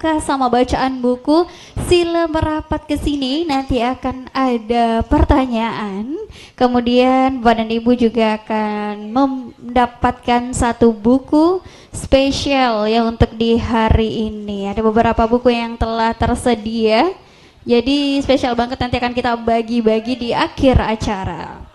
suka sama bacaan buku, sila merapat ke sini. Nanti akan ada pertanyaan. Kemudian Bapak dan Ibu juga akan mendapatkan satu buku spesial ya untuk di hari ini. Ada beberapa buku yang telah tersedia. Jadi spesial banget, nanti akan kita bagi-bagi di akhir acara.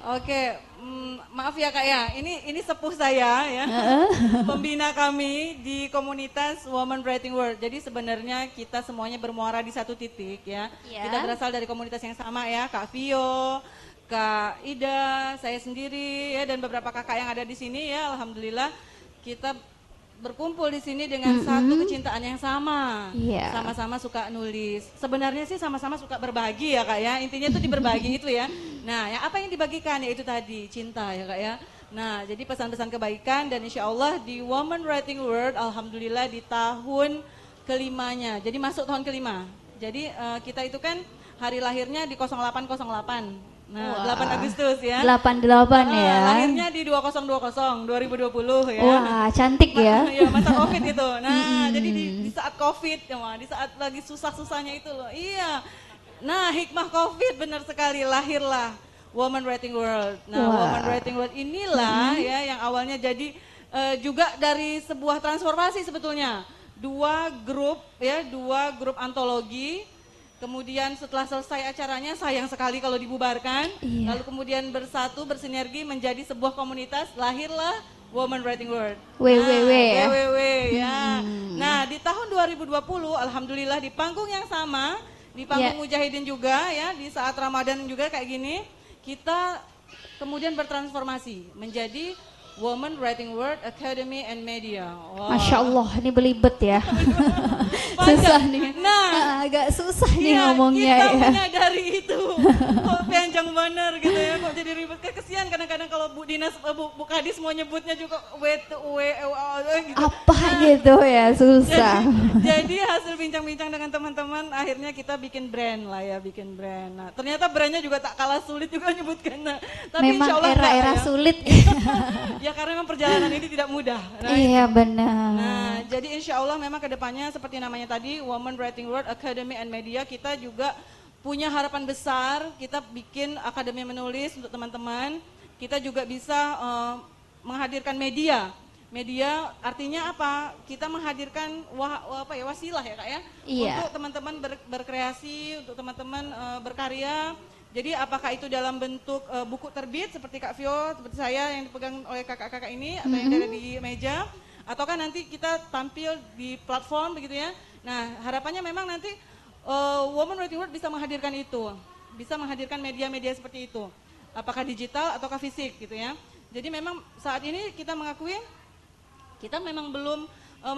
Oke, maaf ya Kak ya, ini sepuh saya ya, pembina kami di komunitas Women Writing World. Jadi sebenarnya kita semuanya bermuara di satu titik ya. Kita berasal dari komunitas yang sama ya, Kak Vio, Kak Ida, saya sendiri ya, dan beberapa kakak yang ada di sini ya. Alhamdulillah kita berkumpul di sini dengan satu kecintaan yang sama, sama-sama suka nulis. Sebenarnya sih sama-sama suka berbagi ya Kak ya, intinya itu di berbagi itu ya. Nah, apa yang dibagikan ya itu tadi, cinta ya Kak ya. Nah, jadi pesan-pesan kebaikan dan insya Allah di Women Writing World, alhamdulillah di tahun kelimanya, jadi masuk tahun kelima. Jadi kita itu kan hari lahirnya di 0808. Nah, 8 Agustus ya. 88 ya. Lahirnya di 2020, 2020 ya. Wah, cantik ya. Ya, masa Covid itu. Nah, jadi di saat Covid, ya, di saat lagi susah-susahnya itu loh. Iya. Nah, hikmah Covid benar sekali, lahirlah Women Writing World. Nah, Women Writing World inilah ya yang awalnya jadi juga dari sebuah transformasi sebetulnya. Dua grup antologi. Kemudian setelah selesai acaranya sayang sekali kalau dibubarkan, lalu kemudian bersatu bersinergi menjadi sebuah komunitas, lahirlah Women Writing World. WWW ya. Nah di tahun 2020 alhamdulillah di panggung yang sama, di panggung Mujahidin juga ya, di saat Ramadan juga kayak gini, kita kemudian bertransformasi menjadi Women Writing World Academy and Media. Wow. Masya Allah, ini belibet ya. Susah nih. Nah, agak susah nih ngomongnya kita ya. menyadari itu. Kok panjang bener gitu ya, kok jadi ribet. Kesian kadang-kadang kalau Bu Dinas, Bu Kadis mau nyebutnya juga gitu. Apa gitu ya, susah. Jadi hasil bincang-bincang dengan teman-teman, akhirnya kita bikin brand lah ya, bikin brand. Nah, ternyata brandnya juga tak kalah sulit juga nyebutkan. Nah, tapi memang insya Allah era-era ya. sulit. Ya karena memang perjalanan ini tidak mudah. Iya benar. Nah jadi insya Allah memang kedepannya seperti namanya tadi Women Writing World Academy and Media, kita juga punya harapan besar, kita bikin akademi menulis untuk teman-teman. Kita juga bisa menghadirkan media. Media artinya apa? Kita menghadirkan wasilah ya Kak ya. Untuk teman-teman berkreasi, untuk teman-teman berkarya. Jadi apakah itu dalam bentuk buku terbit seperti Kak Vio, seperti saya yang dipegang oleh kakak-kakak ini, atau yang ada di meja, ataukah nanti kita tampil di platform begitu ya. Nah harapannya memang nanti Women Writing World bisa menghadirkan itu, bisa menghadirkan media-media seperti itu, apakah digital ataukah fisik gitu ya. Jadi memang saat ini kita mengakui, kita memang belum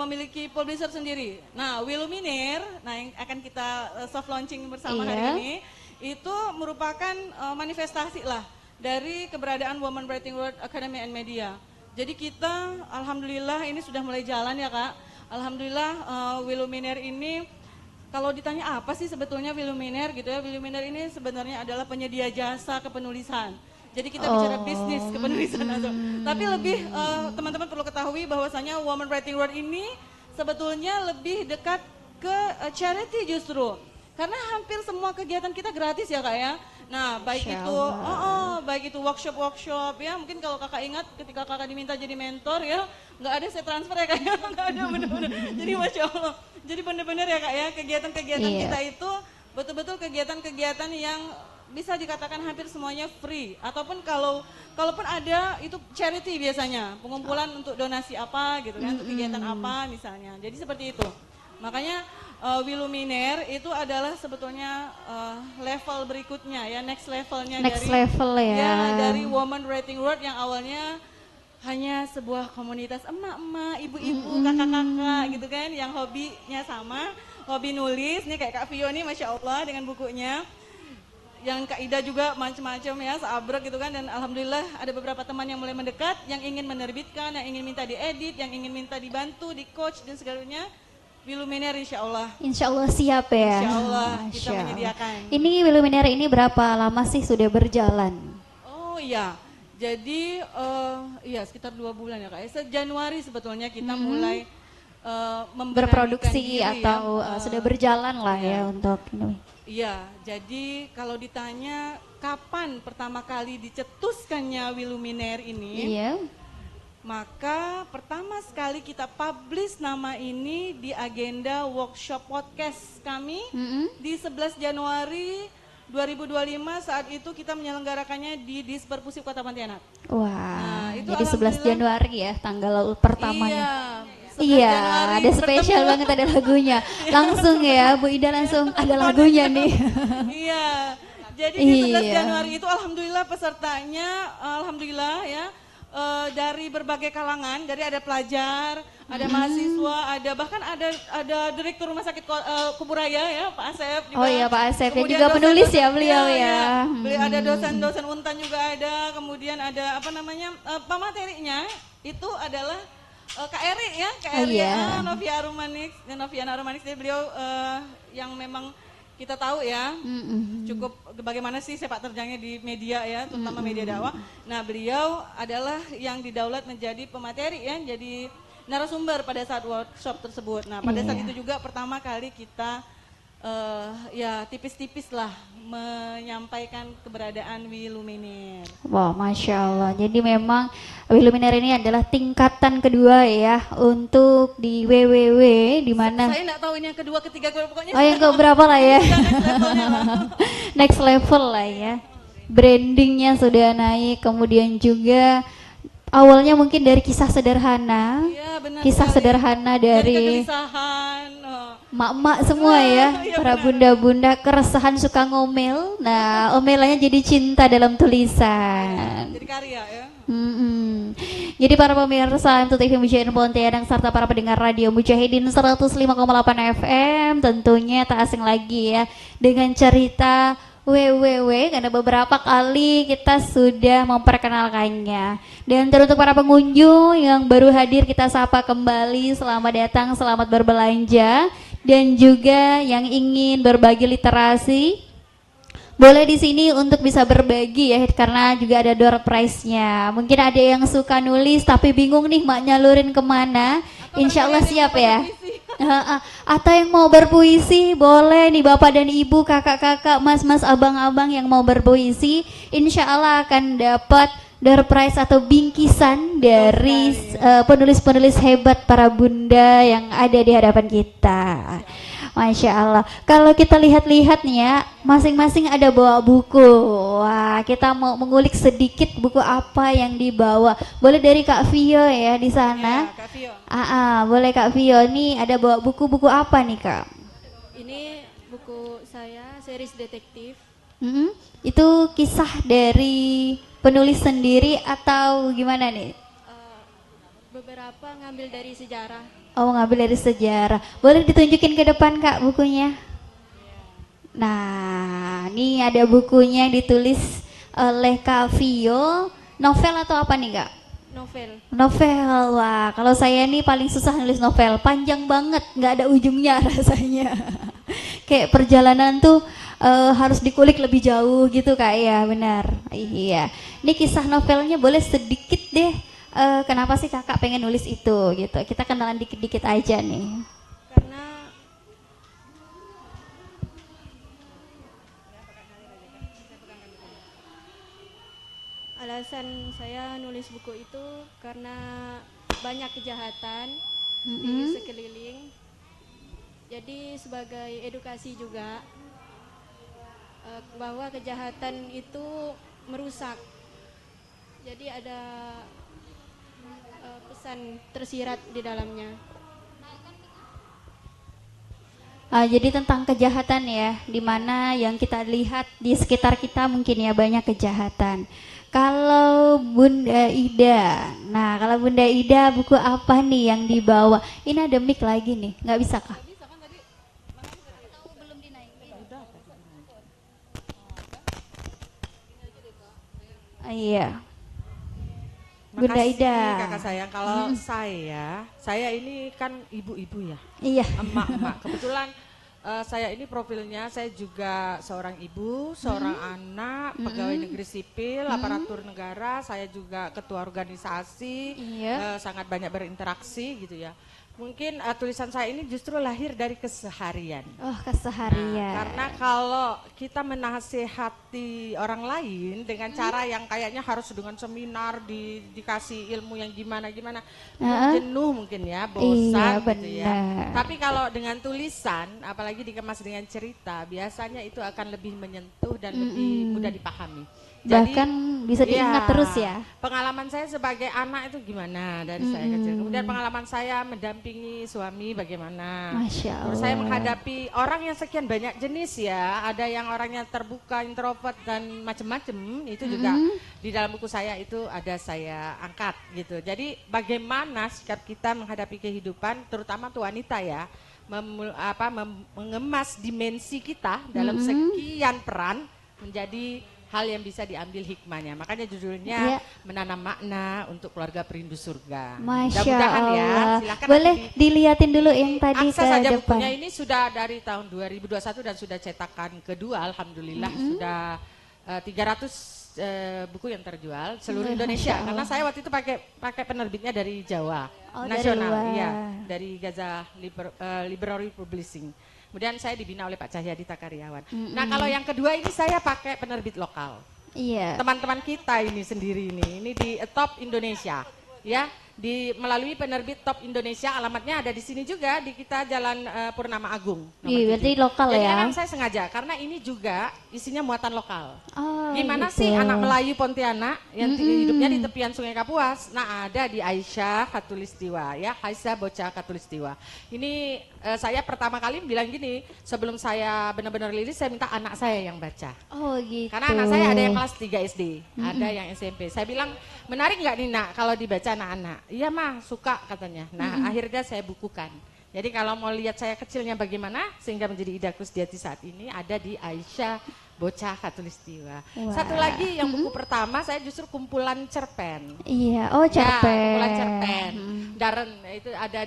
memiliki publisher sendiri. Nah Willuminaire, yang akan kita soft launching bersama hari ini, itu merupakan manifestasi lah dari keberadaan Women Writing World Academy and Media. Jadi kita alhamdulillah ini sudah mulai jalan ya Kak. Alhamdulillah Willuminaire ini, kalau ditanya apa sih sebetulnya Willuminaire gitu ya, Willuminaire ini sebenarnya adalah penyedia jasa kepenulisan. Jadi kita bicara bisnis kepenulisan atau. Tapi lebih teman-teman perlu ketahui bahwasanya Women Writing World ini sebetulnya lebih dekat ke charity justru. Karena hampir semua kegiatan kita gratis ya Kak ya. Nah baik itu workshop ya, mungkin kalau Kakak ingat ketika Kakak diminta jadi mentor ya, nggak ada saya transfer ya Kak ya, nggak ada benar-benar. Jadi Masya Allah, jadi benar-benar ya Kak ya, kegiatan-kegiatan kita itu betul-betul kegiatan-kegiatan yang bisa dikatakan hampir semuanya free. Ataupun kalaupun ada itu charity biasanya, pengumpulan untuk donasi apa gitu kan, untuk kegiatan apa misalnya. Jadi seperti itu. Makanya Willuminaire itu adalah sebetulnya level berikutnya ya, next levelnya dari Women Writing World yang awalnya hanya sebuah komunitas emak-emak, ibu-ibu, kakak-kakak gitu kan, yang hobinya sama, hobi nulis, nih kayak Kak Vio nih Masya Allah dengan bukunya, yang Kak Ida juga macam-macam ya, seabrek gitu kan, dan alhamdulillah ada beberapa teman yang mulai mendekat, yang ingin menerbitkan, yang ingin minta diedit, yang ingin minta dibantu, di coach dan segalanya. Willuminaire insya Allah. Insya Allah siap ya. Insya Allah kita menyediakan. Ini Willuminaire ini berapa lama sih sudah berjalan? Oh iya, jadi sekitar 2 bulan ya Kak. Januari sebetulnya kita mulai berproduksi atau sudah berjalan lah ya untuk ini. Iya, jadi kalau ditanya kapan pertama kali dicetuskannya Willuminaire ini? Iya. Maka pertama sekali kita publish nama ini di agenda workshop podcast kami di 11 Januari 2025 saat itu kita menyelenggarakannya di Disper Pusip Kota Pontianak. Wah, Nah, itu jadi 11 alhamdulillah- Januari ya tanggal pertamanya. Iya, 11 Iya, Januari ada spesial bertemu. banget ada lagunya. Langsung ya, Bu Ida langsung ada lagunya nih. Iya. Jadi di 11 Iya. Januari itu alhamdulillah pesertanya alhamdulillah ya dari berbagai kalangan, dari ada pelajar, ada mahasiswa, ada bahkan ada direktur rumah sakit Kuburaya ya, Pak Asep juga. Oh iya, Pak Asep ya Kemudian juga penulis ya dosen-dosen- beliau iya, ya. iya. Beliau ada dosen-dosen Untan juga ada, kemudian ada apa namanya pematerinya itu adalah Kak Eri ya, Kak Oh Eri iya. Novia Arumanix, Noviana Arumanix, jadi beliau yang memang kita tahu ya cukup bagaimana sih sepak terjangnya di media ya, terutama media dakwah. Nah beliau adalah yang didaulat menjadi pemateri ya, jadi narasumber pada saat workshop tersebut. Nah pada saat Iya. itu juga pertama kali kita ya tipis-tipis lah menyampaikan keberadaan Wiluminir. Wah, Masya Allah. Jadi memang Wiluminir ini adalah tingkatan kedua ya untuk di WWW di mana. Saya nggak tahu ini yang kedua, ketiga, pokoknya. Oh yang ke berapa lah ya? levelnya lah. Next level lah ya. Brandingnya sudah naik, kemudian juga awalnya mungkin dari kisah sederhana, Iya, benar kisah sekali. sederhana Dari dari kegelisahan. mak-mak semua ya, iya para benar. bunda-bunda keresahan suka ngomel. Nah, omelannya jadi cinta dalam tulisan. Jadi karya ya. Mm-mm. Jadi para pemirsa untuk TV Mujahidin Pontianak serta para pendengar radio Mujahidin 105,8 FM tentunya tak asing lagi ya dengan cerita WWW karena beberapa kali kita sudah memperkenalkannya. Dan teruntuk para pengunjung yang baru hadir kita sapa kembali, selamat datang, selamat berbelanja, dan juga yang ingin berbagi literasi boleh di sini untuk bisa berbagi ya karena juga ada door prize-nya. Mungkin ada yang suka nulis tapi bingung nih mak nyalurin kemana. Insya Allah siap ya. Atau yang mau berpuisi boleh nih bapak dan ibu, kakak-kakak, mas-mas, abang-abang yang mau berpuisi. Insya Allah akan dapat door prize atau bingkisan dari penulis-penulis hebat para bunda yang ada di hadapan kita. Masya Allah. Kalau kita lihat-lihat nih ya, masing-masing ada bawa buku. Wah, kita mau mengulik sedikit buku apa yang dibawa. Boleh dari Kak Vio ya di sana. Ya, Kak Vio. Boleh Kak Vio. Nih ada bawa buku-buku apa nih Kak? Ini buku saya, series detektif. Itu kisah dari penulis sendiri atau gimana nih? Beberapa ngambil dari sejarah. Oh, ngambil dari sejarah. Boleh ditunjukin ke depan Kak bukunya? Nah, ini ada bukunya yang ditulis oleh Kak Vio. Novel atau apa nih Kak? Novel. Novel, wah kalau saya nih paling susah nulis novel. Panjang banget, nggak ada ujungnya rasanya. Kayak perjalanan tuh harus dikulik lebih jauh gitu Kak ya, benar. Iya. Ini kisah novelnya boleh sedikit deh. Kenapa sih kakak pengen nulis itu gitu? Kita kenalan dikit-dikit aja nih. Karena alasan saya nulis buku itu karena banyak kejahatan di sekeliling. Jadi sebagai edukasi juga bahwa kejahatan itu merusak. Jadi ada pesan tersirat di dalamnya. Jadi tentang kejahatan ya, dimana yang kita lihat di sekitar kita mungkin ya banyak kejahatan. Kalau Bunda Ida, nah kalau Bunda Ida buku apa nih yang dibawa? Ini ada mic lagi nih, nggak bisa kah? Iya. Bunda Makasih Ida. kakak sayang. Kalau saya ini kan ibu-ibu ya, Iya. emak-emak. Kebetulan saya ini profilnya, saya juga seorang ibu, seorang anak, pegawai negeri sipil, aparatur negara. Saya juga ketua organisasi, Iya. sangat banyak berinteraksi gitu ya. Mungkin tulisan saya ini justru lahir dari keseharian. Oh, keseharian. Nah, karena kalau kita menasehati orang lain dengan cara yang kayaknya harus dengan seminar, dikasih ilmu yang gimana-gimana, jenuh mungkin ya, bosan Iya, gitu ya. benar. Tapi kalau dengan tulisan, apalagi dikemas dengan cerita, biasanya itu akan lebih menyentuh dan lebih mudah dipahami. Bahkan bisa diingat iya, terus ya. Pengalaman saya sebagai anak itu gimana dari saya kecil. Kemudian pengalaman saya mendampingi suami bagaimana. Masya Allah. Terus saya menghadapi orang yang sekian banyak jenis ya. Ada yang orangnya terbuka, introvert dan macam-macam. Itu juga di dalam buku saya itu ada saya angkat gitu. Jadi bagaimana sikap kita menghadapi kehidupan, terutama tuh wanita ya, mengemas dimensi kita dalam sekian peran menjadi hal yang bisa diambil hikmahnya. Makanya judulnya Menanam Makna untuk Keluarga Perindu Surga. Masya Mudah-mudahan ya. Allah. Silakan Boleh nanti dilihatin dulu yang tadi akses ke saja depan. bukunya ini sudah dari tahun 2021 dan sudah cetakan kedua. Alhamdulillah sudah 300 buku yang terjual seluruh Indonesia. Karena saya waktu itu pakai penerbitnya dari Jawa. Oh, Nasional, dari luar. iya, dari Gaza Library Publishing. Kemudian saya dibina oleh Pak Cahyadi Takaryawan. Nah kalau yang kedua ini saya pakai penerbit lokal. Iya. Teman-teman kita ini sendiri ini di Top Indonesia, ya, melalui penerbit Top Indonesia. Alamatnya ada di sini juga di kita Jalan Purnama Agung. Iya, berarti lokal Jadi ya. memang saya sengaja karena ini juga isinya muatan lokal. Oh, Gimana gitu. sih anak Melayu Pontianak yang hidupnya di tepian Sungai Kapuas? Nah ada di Aisyah Khatulistiwa ya, Aisyah Bocah Khatulistiwa. Ini saya pertama kali bilang gini, sebelum saya benar-benar rilis saya minta anak saya yang baca. Oh gitu. Karena anak saya ada yang kelas 3 SD, ada yang SMP. Saya bilang, menarik nggak nih nak kalau dibaca anak-anak? Iya mah, suka katanya. Nah akhirnya saya bukukan. Jadi kalau mau lihat saya kecilnya bagaimana sehingga menjadi Ida Kusdiati saat ini ada di Aisyah Bocah Khatulistiwa. Wah. Satu lagi yang buku pertama saya justru kumpulan cerpen. Iya, oh cerpen. Ya, kumpulan cerpen. Darren itu ada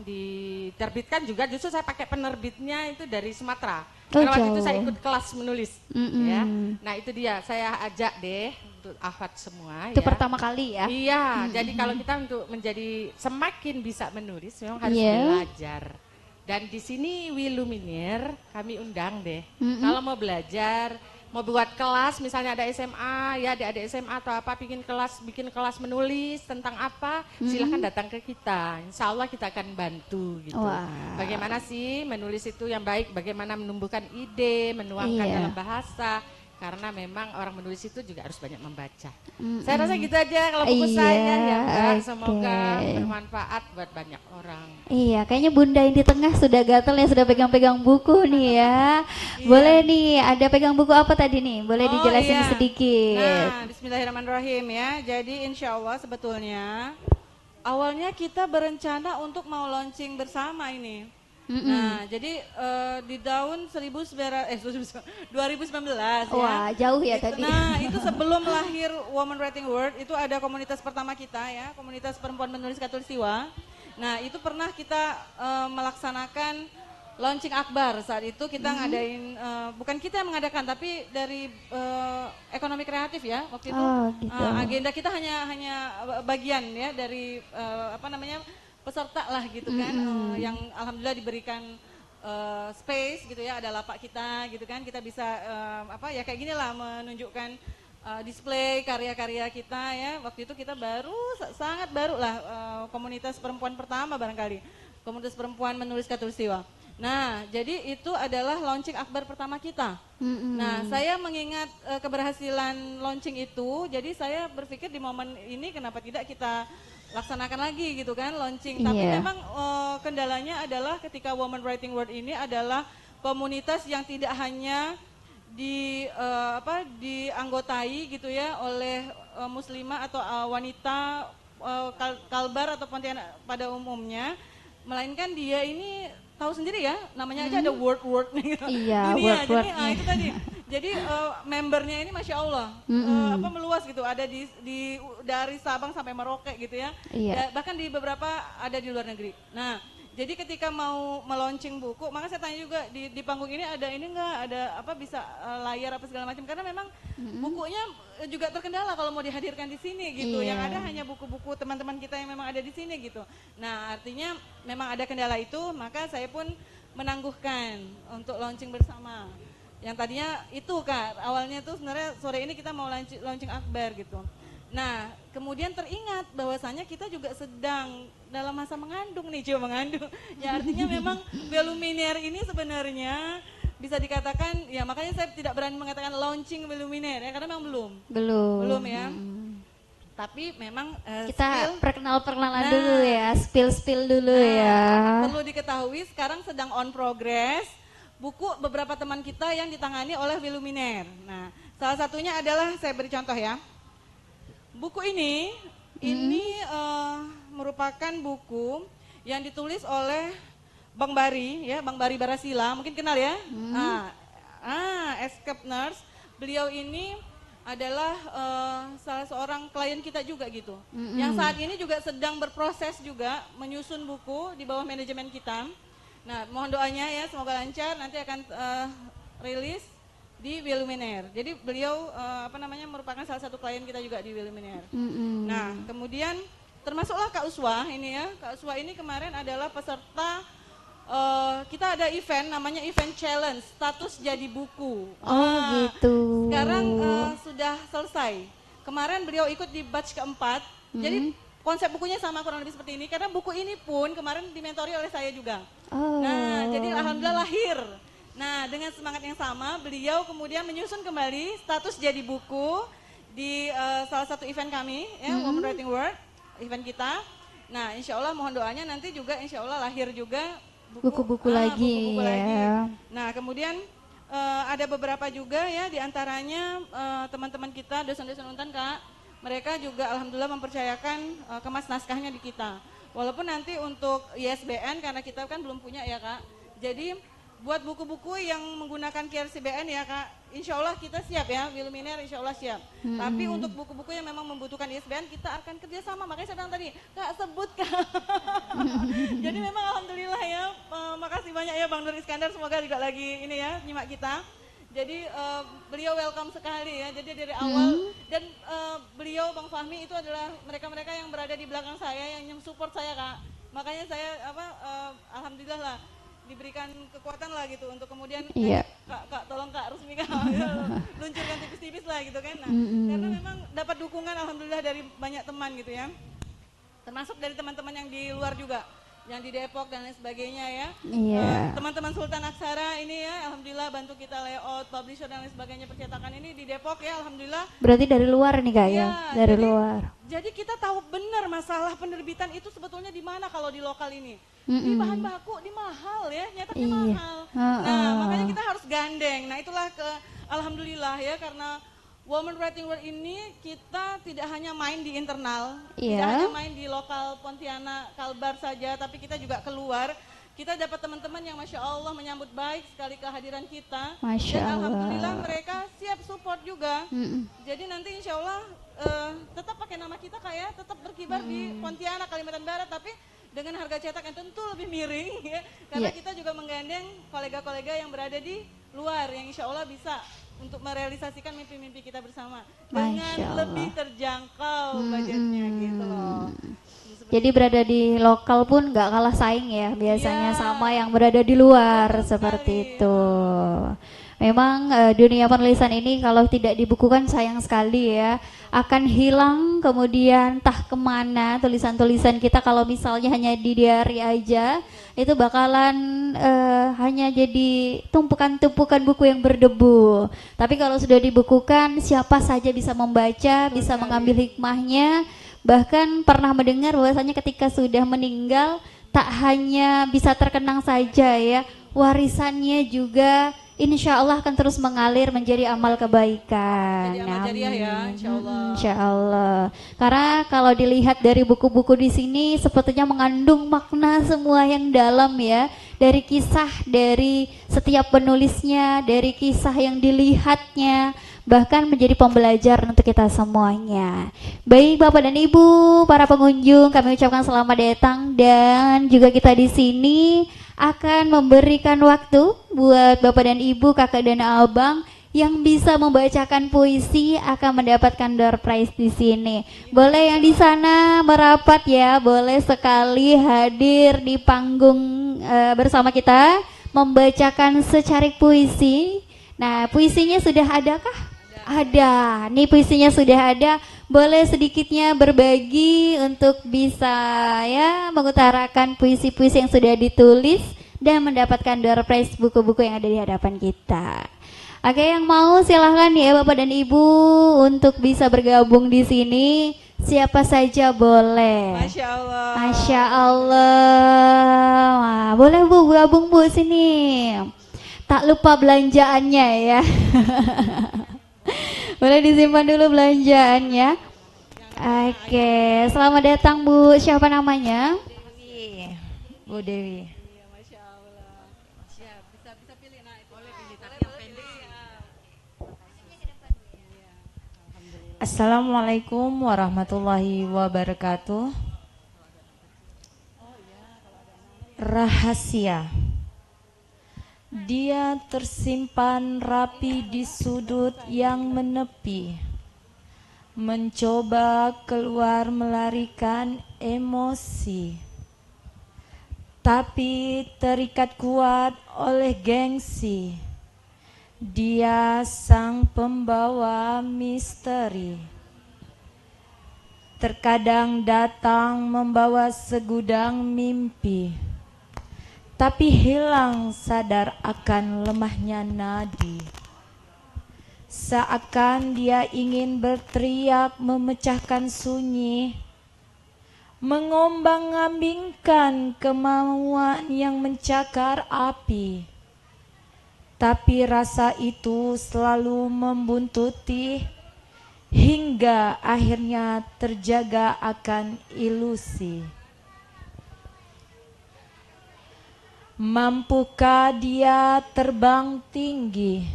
diterbitkan juga justru saya pakai penerbitnya itu dari Sumatera. Karena waktu itu jauh. saya ikut kelas menulis. Ya. Nah itu dia, saya ajak deh untuk akhwat semua. Itu ya. pertama kali ya. Iya, jadi kalau kita untuk menjadi semakin bisa menulis memang harus Iya. belajar. Dan di sini Wiluminir kami undang deh. Kalau mau belajar, mau buat kelas misalnya ada SMA, ya ada SMA atau apa bikin kelas menulis tentang apa, silahkan datang ke kita. Insya Allah kita akan bantu gitu. Wah. Bagaimana sih menulis itu yang baik, bagaimana menumbuhkan ide, menuangkan Iya. dalam bahasa. Karena memang orang menulis itu juga harus banyak membaca. Saya rasa gitu aja kalau buku Iya, saya ya Mbak. oke. Semoga bermanfaat buat banyak orang. Iya, kayaknya Bunda yang di tengah sudah gatel ya, sudah pegang-pegang buku nih ya. Boleh nih, ada pegang buku apa tadi nih? Boleh dijelasin iya. sedikit. Nah, bismillahirrahmanirrahim ya. Jadi insya Allah sebetulnya awalnya kita berencana untuk mau launching bersama ini. Nah, jadi di tahun 2019 ya. Wah, jauh ya tadi. Nah, itu sebelum lahir Women Writing World, itu ada komunitas pertama kita ya, komunitas perempuan menulis Khatulistiwa. Nah, itu pernah kita melaksanakan launching akbar. Saat itu kita ngadain, bukan kita yang mengadakan, tapi dari ekonomi kreatif ya. Waktu itu Oh, gitu. agenda kita hanya bagian ya dari peserta lah gitu kan, yang alhamdulillah diberikan space gitu ya, ada lapak kita gitu kan, kita bisa kayak gini lah menunjukkan display karya-karya kita ya. Waktu itu kita sangat baru lah, komunitas perempuan pertama barangkali, komunitas perempuan menulis Khatulistiwa. Nah, jadi itu adalah launching akbar pertama kita. Nah, saya mengingat keberhasilan launching itu, jadi saya berpikir di momen ini kenapa tidak kita laksanakan lagi gitu kan, launching. Tapi Iya. memang kendalanya adalah ketika Women Writing World ini adalah komunitas yang tidak hanya dianggotai gitu ya oleh muslimah atau wanita Kalbar atau Pontianak pada umumnya, melainkan dia ini tahu sendiri ya, namanya aja ada word nih gitu. Iya, Dunia. Jadi word-wordnya. itu tadi. Jadi membernya ini masya Allah meluas gitu, ada dari Sabang sampai Merauke gitu ya. Iya. Bahkan di beberapa ada di luar negeri. Nah, Jadi ketika mau meluncing buku, maka saya tanya juga di panggung ini ada ini enggak, ada apa bisa layar apa segala macam, karena memang bukunya juga terkendala kalau mau dihadirkan di sini gitu. Iya. Yang ada hanya buku-buku teman-teman kita yang memang ada di sini gitu. Nah, artinya memang ada kendala itu, maka saya pun menangguhkan untuk launching bersama. Yang tadinya itu Kak, awalnya tuh sebenarnya sore ini kita mau launching akbar gitu. Nah, kemudian teringat bahwasanya kita juga sedang dalam masa mengandung nih, coba mengandung. Ya artinya memang Weluminer ini sebenarnya bisa dikatakan, ya makanya saya tidak berani mengatakan launching Weluminer ya, karena memang belum ya. Tapi memang Kita perkenalan Nah, dulu ya, spill dulu ya. perlu diketahui sekarang sedang on progress buku beberapa teman kita yang ditangani oleh Weluminer. Nah, salah satunya adalah saya beri contoh ya. Buku ini merupakan buku yang ditulis oleh Bang Bari ya, Bang Bari Barasila, mungkin kenal ya. Escape Nurse. Beliau ini adalah salah seorang klien kita juga gitu. Yang saat ini juga sedang berproses juga menyusun buku di bawah manajemen kita. Nah, mohon doanya ya, semoga lancar, nanti akan rilis di Weluminer. Jadi beliau merupakan salah satu klien kita juga di Weluminer. Nah, kemudian termasuklah Kak Uswa ini ya. Kak Uswa ini kemarin adalah peserta kita ada event namanya event challenge status jadi buku. Gitu. Sekarang sudah selesai. Kemarin beliau ikut di batch keempat. Jadi konsep bukunya sama kurang lebih seperti ini, karena buku ini pun kemarin dimentori oleh saya juga. Nah, jadi alhamdulillah lahir. Nah, dengan semangat yang sama, beliau kemudian menyusun kembali status jadi buku di salah satu event kami, ya, Women Writing World, event kita. Nah, insya Allah mohon doanya nanti juga insya Allah lahir juga Buku-buku lagi ya. Nah, kemudian ada beberapa juga ya, diantaranya teman-teman kita, dosen-dosen Untan Kak, mereka juga alhamdulillah mempercayakan kemas naskahnya di kita. Walaupun nanti untuk ISBN, karena kita kan belum punya ya Kak, jadi buat buku-buku yang menggunakan QRCBN ya Kak, insya Allah kita siap ya, Weluminer insya Allah siap. Tapi untuk buku-buku yang memang membutuhkan ISBN, kita akan kerjasama. Makanya saya bilang tadi, Kak sebut Kak. Jadi memang alhamdulillah ya, makasih banyak ya Bang Nur Iskandar, semoga juga lagi ini ya, nyimak kita. Jadi beliau welcome sekali ya, jadi dari awal, dan beliau Bang Fahmi itu adalah mereka-mereka yang berada di belakang saya, yang support saya Kak. Makanya saya alhamdulillah lah, diberikan kekuatan lah gitu untuk kemudian kak tolong Kak Rusmi Kak luncurkan tipis-tipis lah gitu kan. Nah, karena memang dapat dukungan alhamdulillah dari banyak teman gitu ya, termasuk dari teman-teman yang di luar juga, yang di Depok dan lain sebagainya ya. Teman-teman Sultan Aksara ini ya, alhamdulillah bantu kita layout, publisher dan lain sebagainya, percetakan ini di Depok ya, alhamdulillah. Berarti dari luar nih Kak ya? Dari luar. Jadi kita tahu benar masalah penerbitan itu sebetulnya di mana kalau di lokal ini. Di bahan baku, di mahal ya, nyetaknya mahal. Nah, makanya kita harus gandeng. Nah, itulah alhamdulillah ya, karena Women Writing World ini kita tidak hanya main di internal, tidak hanya main di lokal Pontianak, Kalbar saja, tapi kita juga keluar. Kita dapat teman-teman yang Masya Allah menyambut baik sekali kehadiran kita. Masya dan alhamdulillah Allah. mereka siap support juga. Jadi nanti insya Allah tetap pakai nama kita kayak tetap berkibar di Pontianak, Kalimantan Barat, tapi dengan harga cetak yang tentu lebih miring ya, karena kita juga menggandeng kolega-kolega yang berada di luar yang insya Allah bisa untuk merealisasikan mimpi-mimpi kita bersama dengan lebih terjangkau budgetnya gitu loh. Jadi berada di lokal pun nggak kalah saing ya biasanya sama yang berada di luar seperti itu. Memang dunia penulisan ini kalau tidak dibukukan sayang sekali ya, akan hilang, kemudian entah kemana tulisan-tulisan kita kalau misalnya hanya di diary aja, itu bakalan hanya jadi tumpukan-tumpukan buku yang berdebu. Tapi kalau sudah dibukukan, siapa saja bisa membaca, bisa mengambil hikmahnya. Bahkan pernah mendengar bahwasanya ketika sudah meninggal, tak hanya bisa terkenang saja ya, warisannya juga insya Allah akan terus mengalir menjadi amal kebaikan. Jadi amal jariah ya, insya Allah. Insya Allah. Karena kalau dilihat dari buku-buku di sini sepertinya mengandung makna semua yang dalam ya. dari kisah dari setiap penulisnya, dari kisah yang dilihatnya, bahkan menjadi pembelajaran untuk kita semuanya. Baik Bapak dan Ibu, para pengunjung, kami ucapkan selamat datang dan juga kita di sini akan memberikan waktu buat Bapak dan Ibu, kakak dan abang yang bisa membacakan puisi akan mendapatkan door prize di sini. Boleh yang di sana merapat ya, boleh sekali hadir di panggung bersama kita membacakan secarik puisi. Nah, puisinya sudah adakah? Ada. Nih puisinya sudah ada. Boleh sedikitnya berbagi untuk bisa ya mengutarakan puisi-puisi yang sudah ditulis dan mendapatkan door prize buku-buku yang ada di hadapan kita. Oke, yang mau silahkan ya Bapak dan Ibu untuk bisa bergabung di sini. Siapa saja boleh. Masya Allah. Masya Allah. Wah, boleh Bu gabung Bu sini. Tak lupa belanjaannya ya. Boleh disimpan dulu belanjaannya. Oke, selamat datang Bu. Siapa namanya? Dewi. Bu Dewi. Assalamualaikum warahmatullahi wabarakatuh. Rahasia. Dia tersimpan rapi di sudut yang menepi, mencoba keluar melarikan emosi, tapi terikat kuat oleh gengsi. Dia sang pembawa misteri, terkadang datang membawa segudang mimpi, tapi hilang sadar akan lemahnya nadi. Seakan dia ingin berteriak memecahkan sunyi, mengombang-ambingkan kemauan yang mencakar api. Tapi rasa itu selalu membuntuti hingga akhirnya terjaga akan ilusi. Mampukah dia terbang tinggi?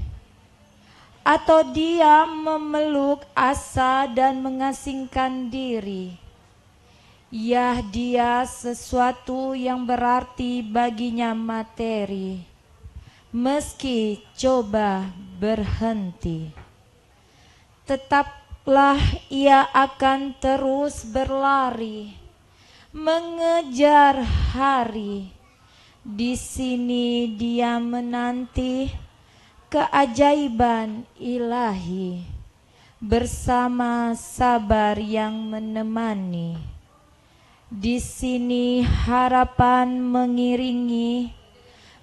Atau dia memeluk asa dan mengasingkan diri? Yah, dia sesuatu yang berarti baginya materi. Meski coba berhenti, tetaplah ia akan terus berlari, mengejar hari. Di sini dia menanti keajaiban ilahi, bersama sabar yang menemani. Di sini harapan mengiringi,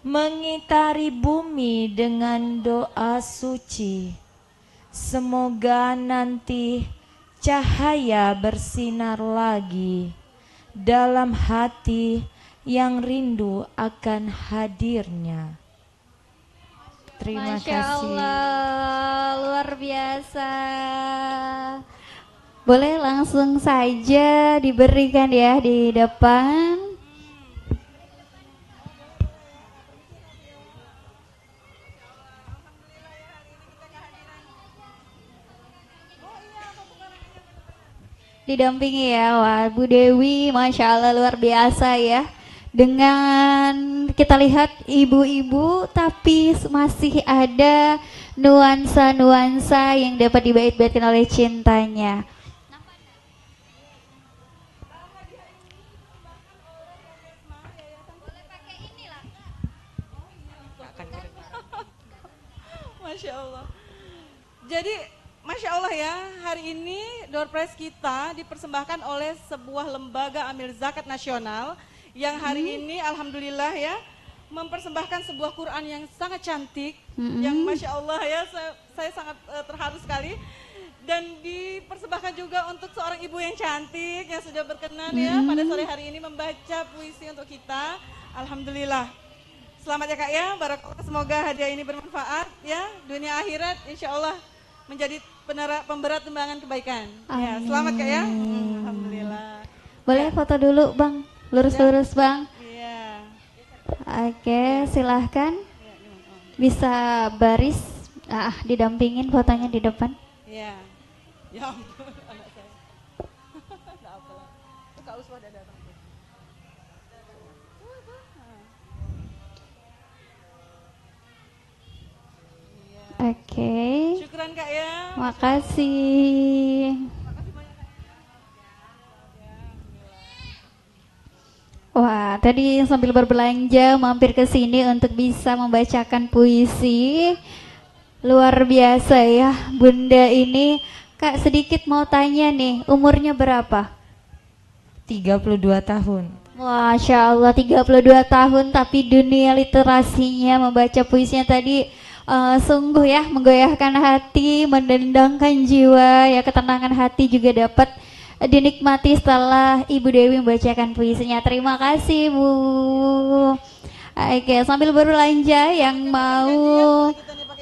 mengitari bumi dengan doa suci. Semoga nanti cahaya bersinar lagi dalam hati yang rindu akan hadirnya. Terima Masya kasih. Allah, luar biasa. Boleh langsung saja diberikan ya di depan. Didampingi ya, wah Bu Dewi, Masya Allah luar biasa ya. Dengan kita lihat ibu-ibu tapi masih ada nuansa-nuansa yang dapat dibait-baitkan oleh cintanya. Masya Allah. Jadi Masya Allah ya, hari ini door prize kita dipersembahkan oleh sebuah lembaga amil zakat nasional yang hari ini alhamdulillah ya mempersembahkan sebuah Quran yang sangat cantik, yang Masya Allah ya saya sangat terharu sekali, dan dipersembahkan juga untuk seorang ibu yang cantik yang sudah berkenan ya pada sore hari ini membaca puisi untuk kita. Alhamdulillah. Selamat ya Kak ya, barakallah, semoga hadiah ini bermanfaat ya, dunia akhirat insya Allah menjadi pemberat timbangan kebaikan. Ya, selamat Kak ya. Alhamdulillah. Boleh foto dulu Bang, lurus-lurus Bang. Iya. Oke, silahkan. Bisa baris, didampingin fotonya di depan. Iya. Ya ampun, anak saya. Enggak apa-apa. Itu Kak Uswa udah datang tuh. Oke. Syukran Kak ya. Makasih. Wah, tadi sambil berbelanja mampir ke sini untuk bisa membacakan puisi. Luar biasa ya, Bunda ini. Kak, sedikit mau tanya nih, umurnya berapa? 32 tahun. Masya Allah, 32 tahun tapi dunia literasinya membaca puisinya tadi sungguh ya menggoyahkan hati, mendendangkan jiwa, ya ketenangan hati juga dapat dinikmati setelah Ibu Dewi membacakan puisinya. Terima kasih Bu. Oke, sambil berbelanja yang mau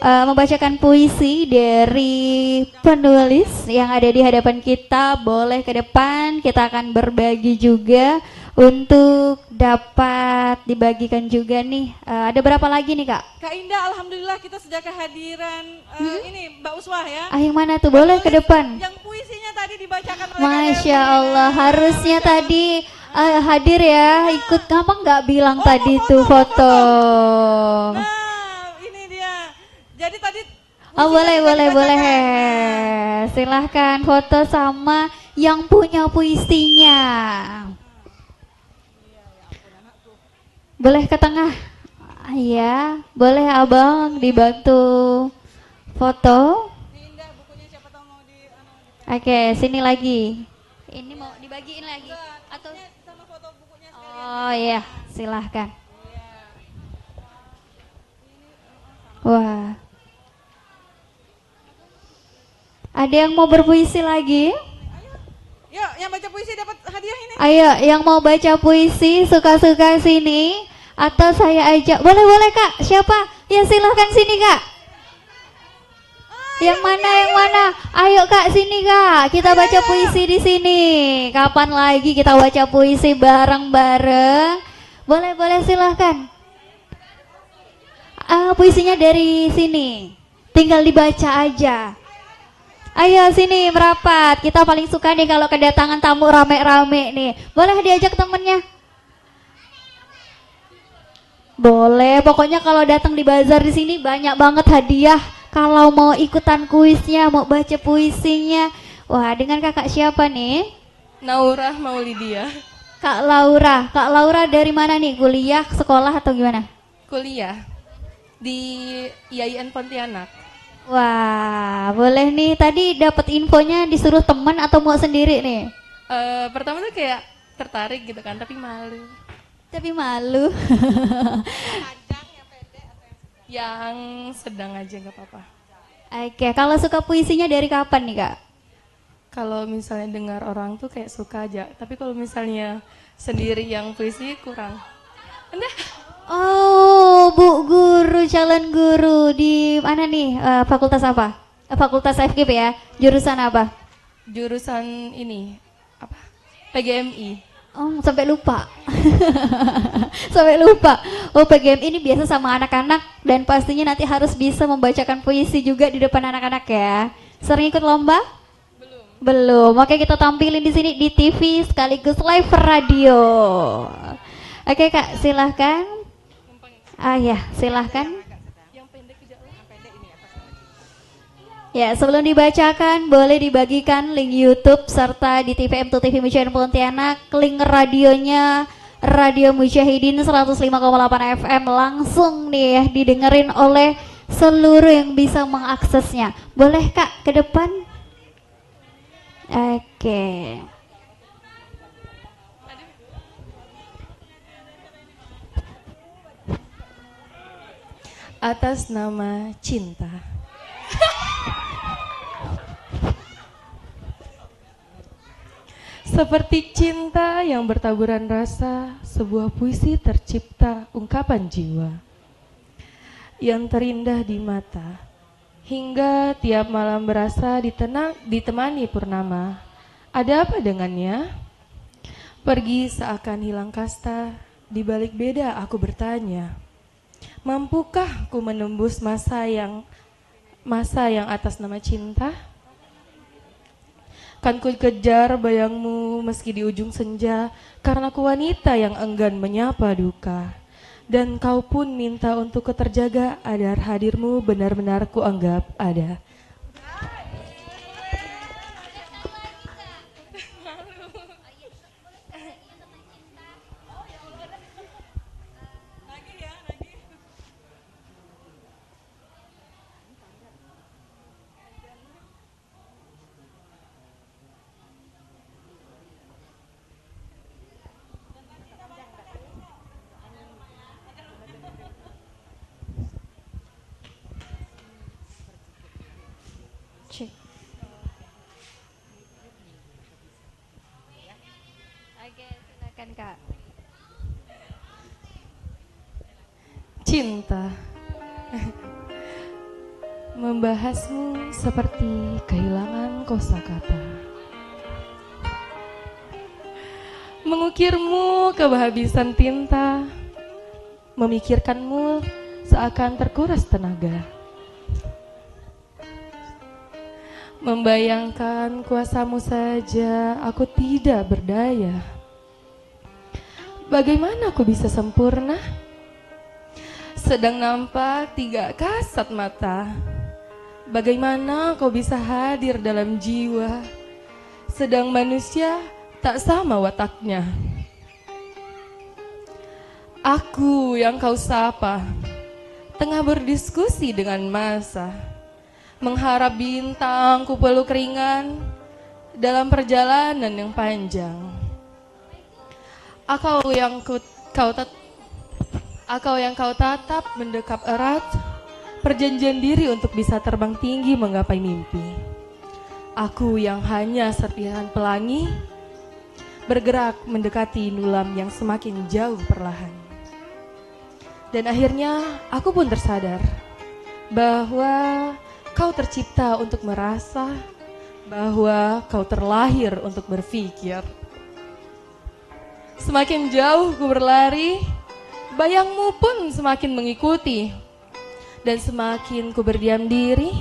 membacakan puisi dari penulis yang ada di hadapan kita, boleh ke depan, kita akan berbagi juga untuk dapat dibagikan juga nih. Ada berapa lagi nih Kak? Kak Indah, alhamdulillah kita sejak kehadiran ini Mbak Uswah ya. Yang mana tuh? Boleh ke depan. Yang puisinya tadi dibacakan oleh Masya Kak Dewi. Allah, harusnya tadi hadir ya, ikut. Kamu nggak bilang tadi tuh foto. Nah, ini dia. Jadi tadi Oh boleh, puisinya boleh, kita boleh. bacakan. Silahkan foto sama yang punya puisinya. Boleh ke tengah. Iya, boleh abang dibantu foto. Ini Indah bukunya siapa tahu mau di Oke, sini lagi. Ini mau dibagiin lagi atau? sama foto bukunya Oh iya, silahkan. Wah. Ada yang mau berpuisi lagi? Yuk, yang baca puisi dapat hadiah ini. Ayo, yang mau baca puisi suka-suka sini atau saya ajak. Boleh Kak. Siapa? Ya silahkan sini Kak. Yang mana? Yang mana? Ayo Kak sini Kak. Kita baca puisi di sini. Kapan lagi kita baca puisi bareng-bareng? Boleh silahkan. Puisinya dari sini. Tinggal dibaca aja. Ayo sini merapat. Kita paling suka nih kalau kedatangan tamu rame-rame nih. Boleh diajak temennya? Boleh. Pokoknya kalau datang di bazar di sini banyak banget hadiah. Kalau mau ikutan kuisnya, mau baca puisinya. Wah, dengan kakak siapa nih? Naura Maulidia. Kak Laura. Kak Laura dari mana nih? Kuliah, sekolah atau gimana? Kuliah di IAIN Pontianak. Wah, boleh nih. Tadi dapat infonya disuruh teman atau mau sendiri nih? Pertama tuh kayak tertarik gitu kan, tapi malu. Tapi malu. Yang sedang aja nggak apa-apa. Oke, kalau suka puisinya dari kapan nih Kak? Kalau misalnya dengar orang tuh kayak suka aja, tapi kalau misalnya sendiri yang puisi kurang. Enggak. Oh, Bu Guru, calon guru di mana nih? Fakultas apa? Fakultas FKIP ya. Jurusan apa? Jurusan ini apa? PGMI. Oh, sampai lupa. Sampai lupa. Oh, PGM ini biasa sama anak-anak dan pastinya nanti harus bisa membacakan puisi juga di depan anak-anak ya. Sering ikut lomba? Belum. Oke, kita tampilin di sini di TV sekaligus live radio. Oke, Kak, silahkan. Ya, silahkan. Ya, sebelum dibacakan, boleh dibagikan link YouTube serta di TVM to TV Mujahidin Pontianak, link radionya Radio Mujahidin 105,8 FM langsung nih ya, didengerin oleh seluruh yang bisa mengaksesnya. Boleh Kak ke depan? Oke. Atas nama cinta. Seperti cinta yang bertaburan rasa, sebuah puisi tercipta ungkapan jiwa yang terindah di mata, hingga tiap malam berasa ditemani purnama. Ada apa dengannya? Pergi seakan hilang kasta, Di balik beda aku bertanya, mampukah ku menembus masa yang atas nama cinta? Kan ku kejar bayangmu meski di ujung senja, karena ku wanita yang enggan menyapa duka. Dan kau pun minta untuk keterjaga, agar hadirmu benar-benar ku anggap ada. Cek. Oke, silakan Kak. Cinta. Membahasmu seperti kehilangan kosakata. Mengukirmu kehabisan tinta. Memikirkanmu seakan terkuras tenaga. Membayangkan kuasamu saja aku tidak berdaya. Bagaimana aku bisa sempurna? Sedang nampak 3 kasat mata. Bagaimana kau bisa hadir dalam jiwa? Sedang manusia tak sama wataknya. Aku yang kau sapa, tengah berdiskusi dengan masa. Mengharap bintang ku peluk ringan dalam perjalanan yang panjang. Aku yang kau tatap mendekap erat, perjanjian diri untuk bisa terbang tinggi menggapai mimpi. Aku yang hanya serpihan pelangi, bergerak mendekati nulam yang semakin jauh perlahan. Dan akhirnya aku pun tersadar bahwa kau tercipta untuk merasa, bahwa kau terlahir untuk berpikir. Semakin jauh ku berlari, bayangmu pun semakin mengikuti. Dan semakin ku berdiam diri,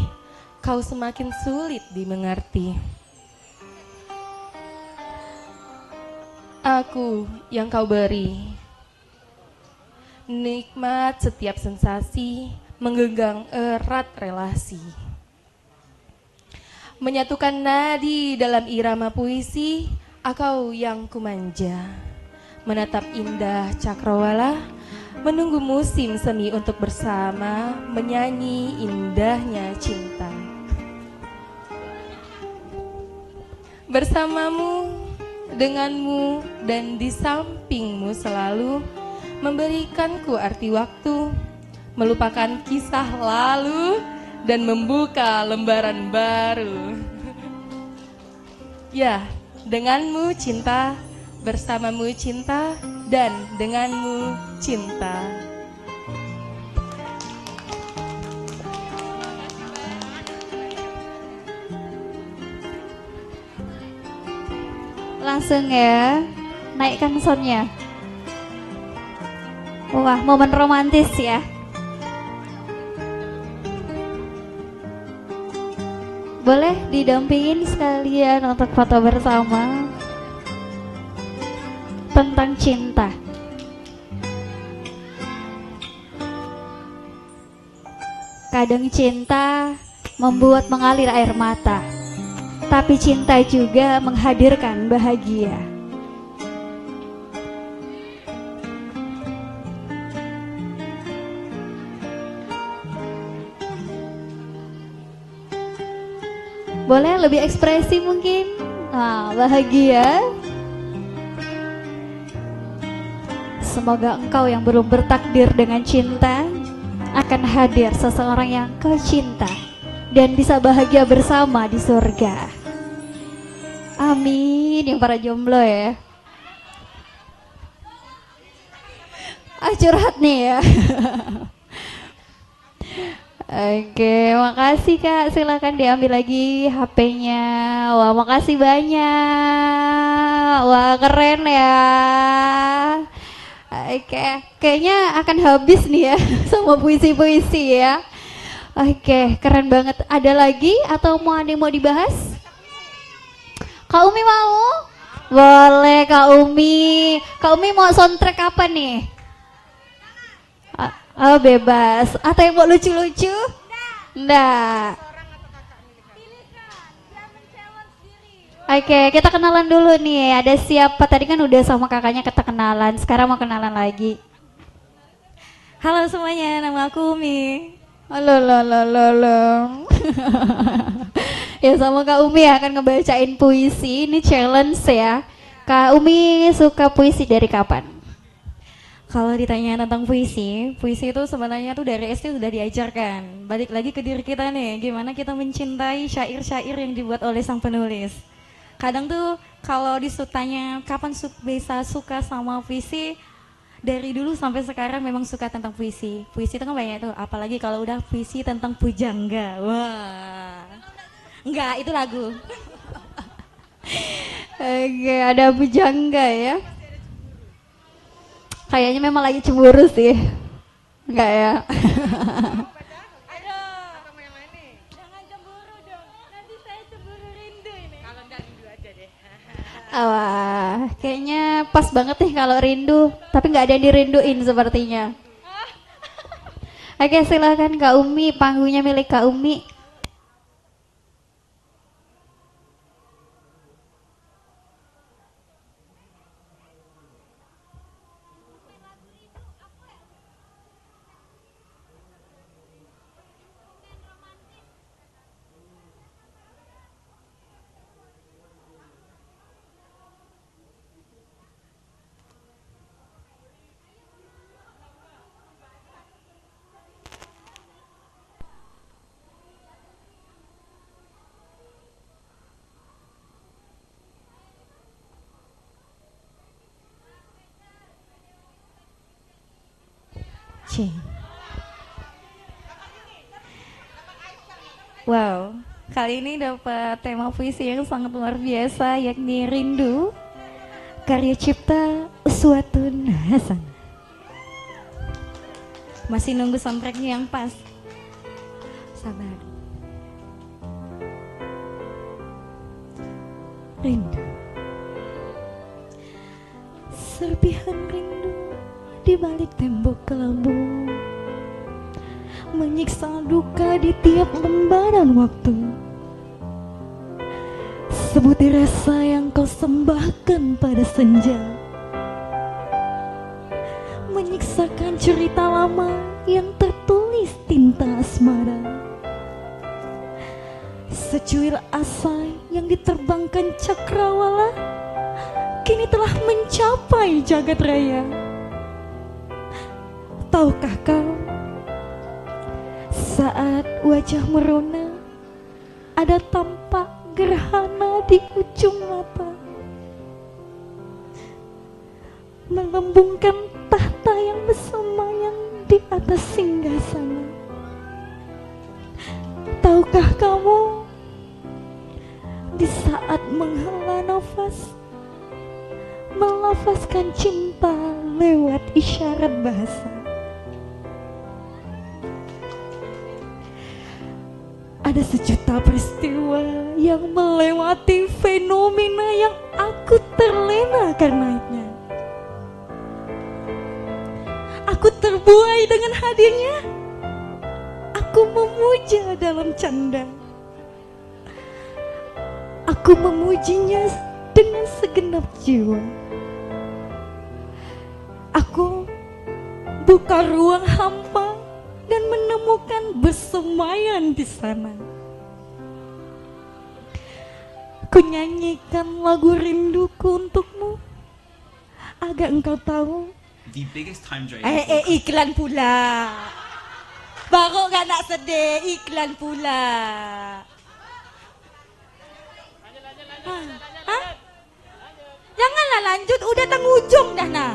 kau semakin sulit dimengerti. Aku yang kau beri, nikmat setiap sensasi, menggenggam erat relasi. Menyatukan nadi dalam irama puisi, aku yang kumanja. Menatap indah cakrawala, menunggu musim semi untuk bersama menyanyi indahnya cinta. Bersamamu, denganmu, dan di sampingmu selalu memberikanku arti waktu, melupakan kisah lalu dan membuka lembaran baru. Ya, denganmu cinta, bersamamu cinta, dan denganmu cinta. Langsung ya, naikkan soundnya. Wah, momen romantis ya. Boleh didampingin sekalian untuk foto bersama tentang cinta. Kadang cinta membuat mengalir air mata, tapi cinta juga menghadirkan bahagia. Boleh lebih ekspresi mungkin? Bahagia. Semoga engkau yang belum bertakdir dengan cinta akan hadir seseorang yang kau cinta dan bisa bahagia bersama di surga. Amin. Yang para jomblo ya. Curhat nih ya. Oke, makasih Kak. Silakan diambil lagi HP-nya. Wah, makasih banyak. Wah, keren ya. Oke, kayaknya akan habis nih ya sama puisi-puisi ya. Oke, keren banget. Ada lagi atau ada yang mau dibahas? Kak Umi mau? Boleh Kak Umi. Kak Umi mau soundtrack apa nih? Oh bebas. Atau yang mau lucu-lucu? Enggak. Oke, kita kenalan dulu nih. Ada siapa? Tadi kan udah sama kakaknya kita kenalan. Sekarang mau kenalan lagi. Halo semuanya, nama aku Umi. Halo, ya sama Kak Umi akan ngebacain puisi. Ini challenge ya. Kak Umi suka puisi dari kapan? Kalau ditanya tentang puisi, puisi itu sebenarnya tuh dari SD sudah diajarkan. Balik lagi ke diri kita nih, gimana kita mencintai syair-syair yang dibuat oleh sang penulis. Kadang tuh kalau ditanya kapan bisa suka sama puisi, dari dulu sampai sekarang memang suka tentang puisi. Puisi itu kan banyak tuh, apalagi kalau udah puisi tentang pujangga. Wah, enggak, itu lagu. Oke, ada pujangga ya. Kayaknya memang lagi cemburu sih. Enggak ya? Wah, kayaknya pas banget nih kalau rindu, tapi nggak ada yang dirinduin sepertinya. Oke, silakan Kak Umi, panggungnya milik Kak Umi. Wow, kali ini dapat tema puisi yang sangat luar biasa, yakni Rindu, karya cipta Uswatun Hasan. Masih nunggu soundtracknya yang pas. Sabar. Rindu, serpihan rindu di balik tembok kelambu, menyiksa duka di tiap lembaran waktu. Sebutir rasa yang kau sembahkan pada senja, menyiksakan cerita lama yang tertulis tinta asmara. Secuil asa yang diterbangkan cakrawala kini telah mencapai jagat raya. Tahukah kau, saat wajah merona, ada tampak gerhana di ujung mata, melambungkan tahta yang bersemayam di atas singgasana. Tahukah kamu, di saat menghela nafas, melafazkan cinta lewat isyarat bahasa. Ada sejuta peristiwa yang melewati fenomena yang aku terlena karenanya. Aku terbuai dengan hadirnya. Aku memuja dalam canda. Aku memujinya dengan segenap jiwa. Aku buka ruang hampa dan menemukan bersemaian di sana. Ku nyanyikan lagu rinduku untukmu agar engkau tahu. The biggest time drain. Iklan pula. Baru gak nak sedih, iklan pula. Hah? Janganlah lanjut, udah tang ujung dah nah.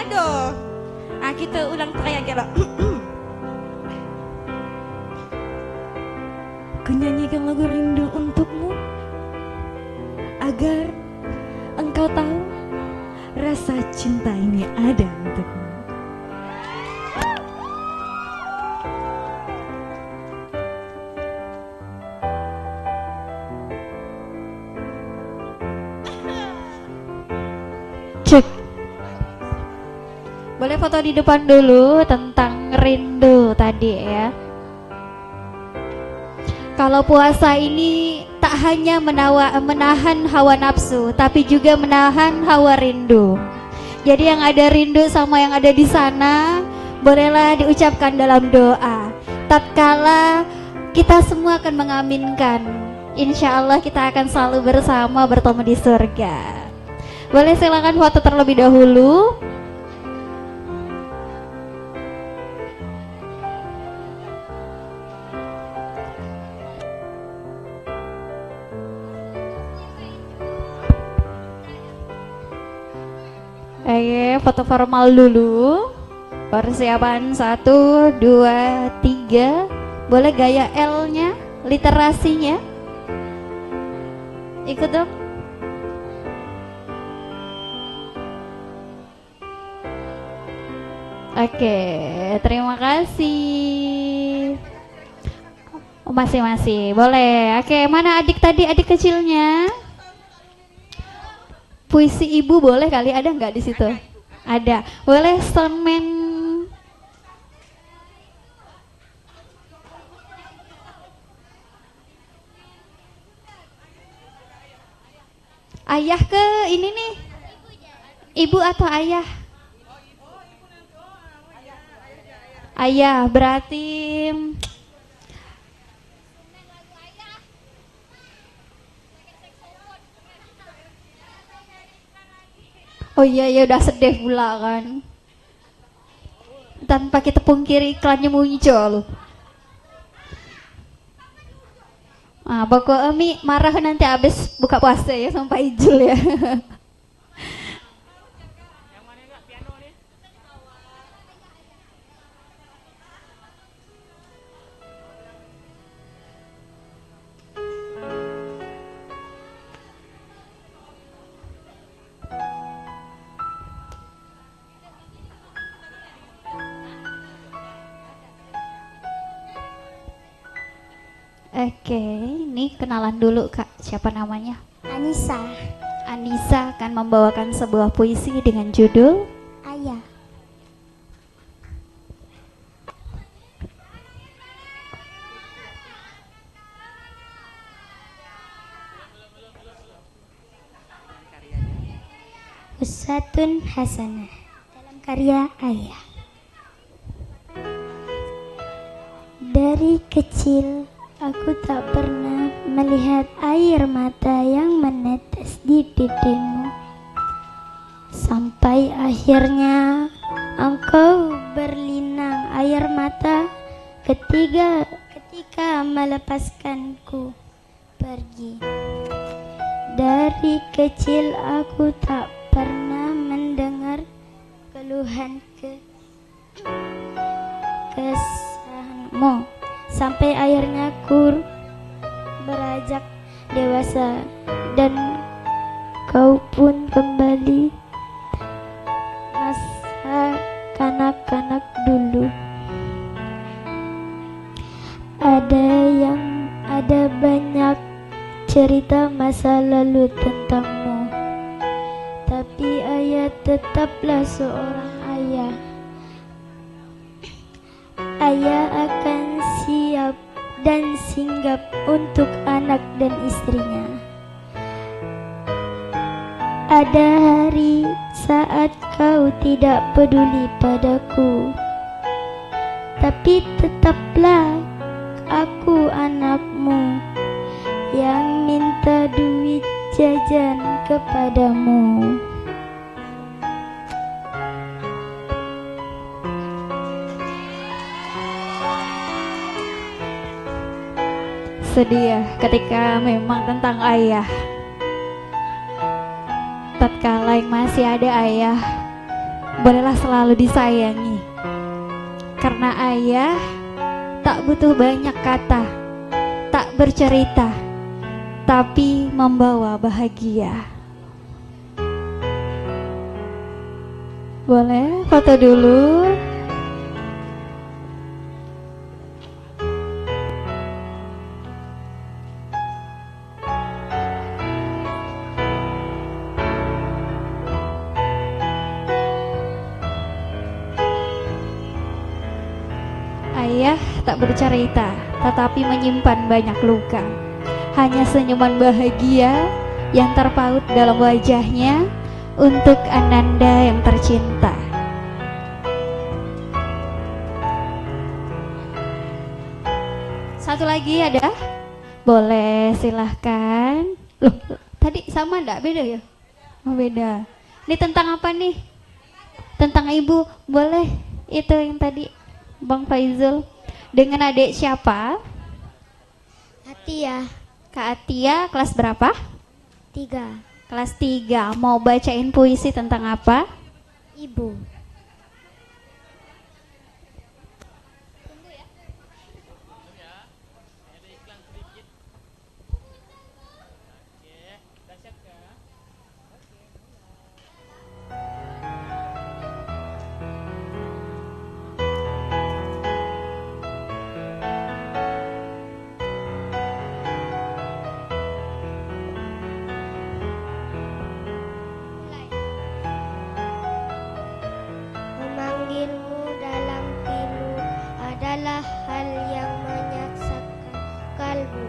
Aduh. Kita ulang try aja lah. Ku nyanyikan lagu rindu untukmu agar engkau tahu rasa cinta ini ada untukmu. Cek. Boleh foto di depan dulu tentang rindu tadi ya. Kalau puasa ini tak hanya menahan hawa nafsu, tapi juga menahan hawa rindu. Jadi yang ada rindu sama yang ada di sana, bolehlah diucapkan dalam doa. Tatkala kita semua akan mengaminkan, insya Allah kita akan selalu bersama bertemu di surga. Boleh silakan foto terlebih dahulu. Oke, foto formal dulu. Persiapan 1, 2, 3. Boleh gaya L-nya, literasinya. Ikut dong. Oke, terima kasih. Oh, masih. Boleh. Oke, mana adik tadi, adik kecilnya? Puisi ibu boleh kali, ada nggak di situ? Ada. Boleh stoneman. Ayah ke ini nih. Ibu atau ayah? Ayah berarti oh iya ya udah sedih pula kan. Tanpa kita pungkiri iklannya muncul. Ah, pokoknya Mi marah nanti habis buka puasa ya sampai ijul ya. Oke, ini kenalan dulu Kak, siapa namanya? Anissa. Anissa akan membawakan sebuah puisi dengan judul Ayah. Uswatun Hasanah dalam karya Ayah. Dari kecil aku tak pernah melihat air mata yang menetes di pipimu. Sampai akhirnya engkau berlinang air mata ketika melepaskanku pergi. Dari kecil aku tak pernah mendengar keluhan kesahanmu. Sampai akhirnya ku beranjak dewasa dan kau pun kembali masa kanak-kanak dulu. Ada banyak cerita masa lalu tentangmu, tapi ayah tetaplah seorang ayah. Ayah akan siap dan singgap untuk anak dan istrinya. Ada hari saat kau tidak peduli padaku, tapi tetaplah aku anakmu yang minta duit jajan kepadamu. Sedih ya ketika memang tentang ayah. Tatkala yang masih ada ayah, bolehlah selalu disayangi. Karena ayah tak butuh banyak kata, tak bercerita, tapi membawa bahagia. Boleh foto dulu. Ayah tak bercerita, tetapi menyimpan banyak luka. Hanya senyuman bahagia yang terpaut dalam wajahnya untuk Ananda yang tercinta. Satu lagi ada? Boleh, silahkan. Loh, tadi sama enggak? Beda ya? Oh, beda. Ini tentang apa nih? Tentang ibu. Boleh, itu yang tadi Bang Faizul. Dengan adik siapa? Atia, Kak Atia, kelas berapa? 3. Kelas 3. Mau bacain puisi tentang apa? Ibu. Memanggilmu dalam pilu adalah hal yang menyakitkan kalbu.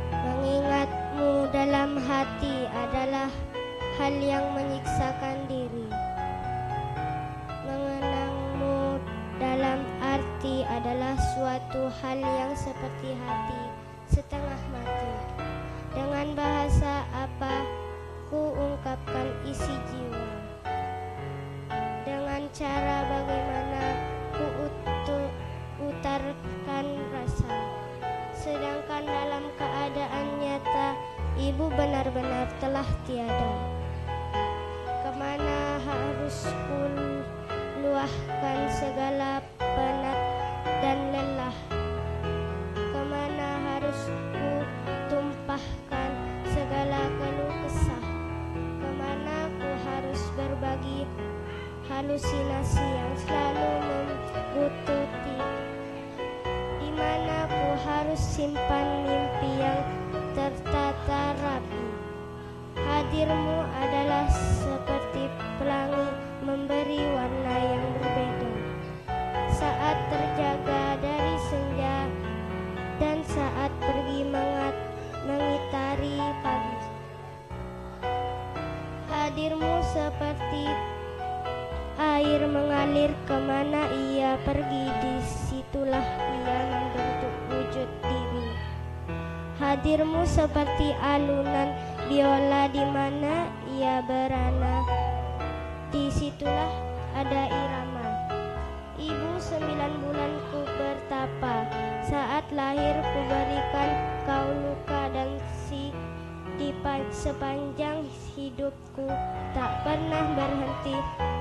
Mengingatmu dalam hati adalah hal yang menyiksakan diri. Mengenangmu dalam arti adalah suatu hal yang seperti hati setengah mati. Dengan bahasa apa ku ungkapkan isi jiwa? Dengan cara bagaimana ku utarkan rasa? Sedangkan dalam keadaan nyata ibu benar-benar telah tiada. Kemana harus ku luahkan segala penat dan lelah? Kemana harus ku tumpahkan segala keluh kesah? Kemana ku harus berbagi halusinasi yang selalu membututi? Di mana ku harus simpan mimpi yang tertata rapi? Hadirmu adalah seperti pelangi memberi warna yang berbeda. Saat terjaga dari senja dan saat pergi mengitari pagi. Hadirmu seperti air mengalir kemana ia pergi, disitulah ia membentuk wujud diri. Hadirmu seperti alunan biola di mana ia berana, disitulah ada irama. Ibu 9 bulan ku bertapa, saat lahir ku berikan kau luka dan sepanjang hidupku tak pernah berhenti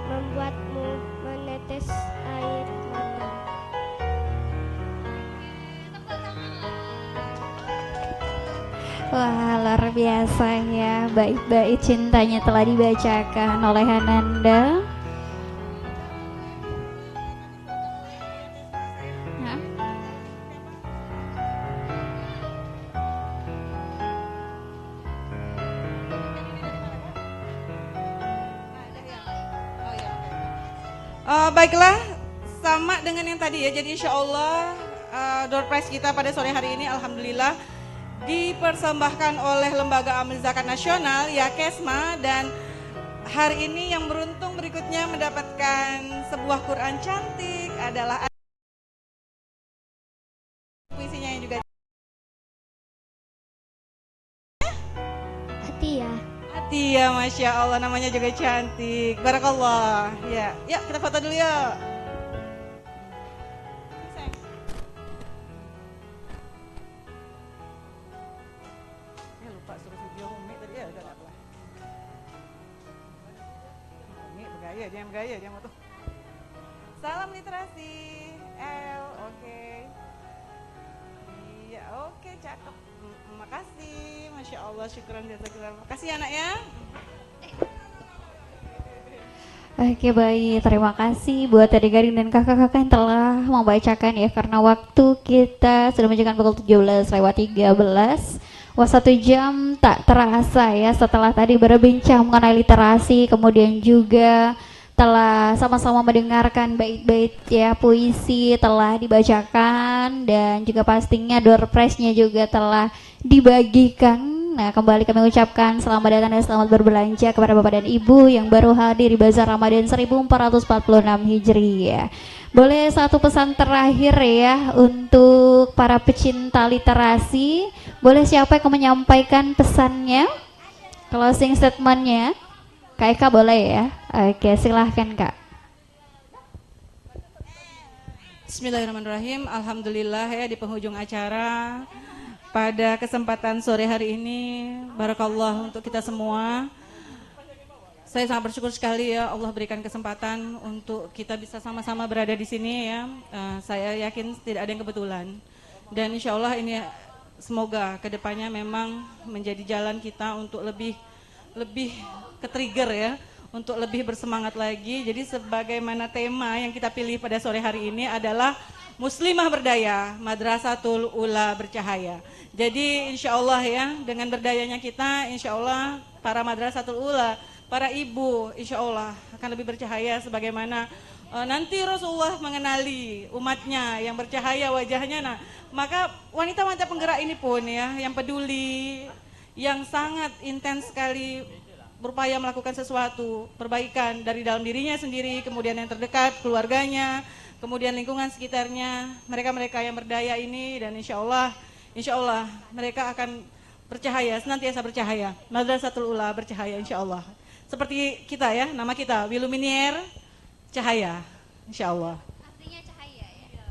membuatmu menetes air mata. Wah, luar biasa ya. Baik-baik cintanya telah dibacakan oleh Ananda. Hah? Baiklah, sama dengan yang tadi ya. Jadi insya Allah door prize kita pada sore hari ini alhamdulillah dipersembahkan oleh Lembaga Amal Zakat Nasional ya Kesma, dan hari ini yang beruntung berikutnya mendapatkan sebuah Quran cantik adalah puisinya yang juga Atia. Atia, Masya Allah, namanya juga cantik. Barakallah. Ya, yuk kita foto dulu yuk. Lupa suruh video Umi tadi ya, udah gak apa. Umi bergaya, jangan bergaya, jangan mau tuh. Salam literasi. L, oke. Iya, oke, cakep. Makasih, Masya Allah, syukuran jazakillah. Makasih anak ya. Oke baik, terima kasih buat adik gading dan kakak-kakak yang telah membacakan ya, karena waktu kita sudah menunjukkan pukul 17:13. Wah, 1 jam tak terasa ya setelah tadi berbincang mengenai literasi, kemudian juga telah sama-sama mendengarkan bait-bait ya puisi telah dibacakan, dan juga pastinya door prize-nya juga telah dibagikan. Nah, kembali kami ucapkan selamat datang dan selamat berbelanja kepada Bapak dan Ibu yang baru hadir di Bazar Ramadan 1446 Hijriah. Boleh satu pesan terakhir ya untuk para pecinta literasi. Boleh siapa yang menyampaikan pesannya? Closing statement-nya. Kak Eka boleh ya? Oke, silahkan Kak. Bismillahirrahmanirrahim. Alhamdulillah ya di penghujung acara pada kesempatan sore hari ini, barakallah untuk kita semua. Saya sangat bersyukur sekali ya Allah berikan kesempatan untuk kita bisa sama-sama berada di sini ya. Saya yakin tidak ada yang kebetulan. Dan insya Allah ini semoga kedepannya memang menjadi jalan kita untuk lebih ke-trigger ya, untuk lebih bersemangat lagi. Jadi sebagaimana tema yang kita pilih pada sore hari ini adalah Muslimah Berdaya, Madrasatul Ula Bercahaya. Jadi insya Allah ya, dengan berdayanya kita, insya Allah para Madrasatul Ula, para ibu, insya Allah akan lebih bercahaya sebagaimana nanti Rasulullah mengenali umatnya yang bercahaya wajahnya. Nah, maka wanita-wanita penggerak ini pun ya, yang peduli, yang sangat intens sekali berupaya melakukan sesuatu perbaikan dari dalam dirinya sendiri, kemudian yang terdekat, keluarganya, kemudian lingkungan sekitarnya, mereka-mereka yang berdaya ini, dan insya Allah mereka akan bercahaya, senantiasa bercahaya. Madrasatul Ula bercahaya insya Allah. Seperti kita ya, nama kita Wiluminier Cahaya, insya Allah. Artinya cahaya ya.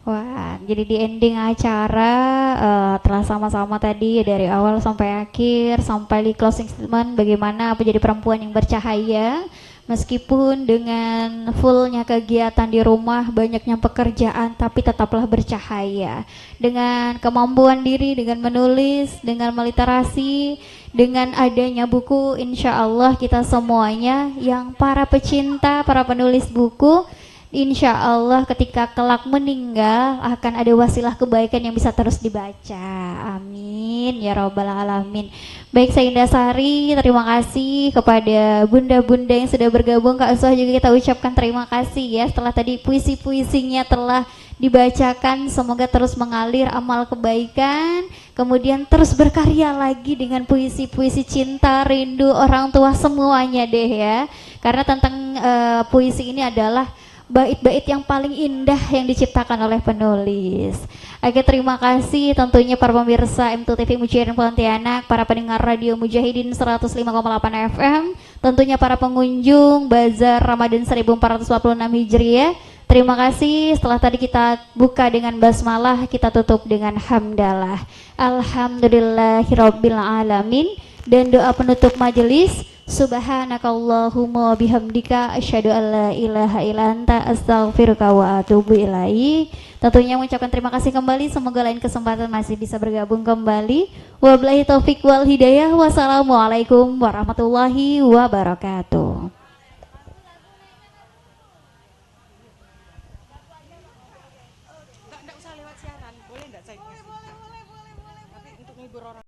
Wah, jadi di ending acara telah sama-sama tadi dari awal sampai akhir, sampai di closing statement bagaimana menjadi perempuan yang bercahaya. Meskipun dengan fullnya kegiatan di rumah, banyaknya pekerjaan, tapi tetaplah bercahaya. Dengan kemampuan diri, dengan menulis, dengan meliterasi, dengan adanya buku, insya Allah kita semuanya yang para pecinta, para penulis buku, insya Allah ketika kelak meninggal akan ada wasilah kebaikan yang bisa terus dibaca. Amin ya robbal alamin. Baik, saya Indah Sari, terima kasih kepada bunda-bunda yang sudah bergabung. Kak Uswah juga kita ucapkan terima kasih ya, setelah tadi puisi-puisinya telah dibacakan, semoga terus mengalir amal kebaikan, kemudian terus berkarya lagi dengan puisi-puisi cinta, rindu orang tua semuanya deh ya. Karena tentang puisi ini adalah bait-bait yang paling indah yang diciptakan oleh penulis. Oke, terima kasih tentunya para pemirsa M2 TV Mujahidin Pontianak, para pendengar Radio Mujahidin 105,8 FM, tentunya para pengunjung Bazar Ramadan 1446 Hijriah. Terima kasih. Setelah tadi kita buka dengan basmalah, kita tutup dengan hamdalah. Alhamdulillahirabbil alamin, dan doa penutup majelis. Subhanakallahumma bihamdika asyhadu an la ilaha illa anta astaghfiruka wa atubu ilaik. Tentunya mengucapkan terima kasih kembali, semoga lain kesempatan masih bisa bergabung kembali. Wabillahi taufik wal hidayah. Wassalamualaikum warahmatullahi wabarakatuh.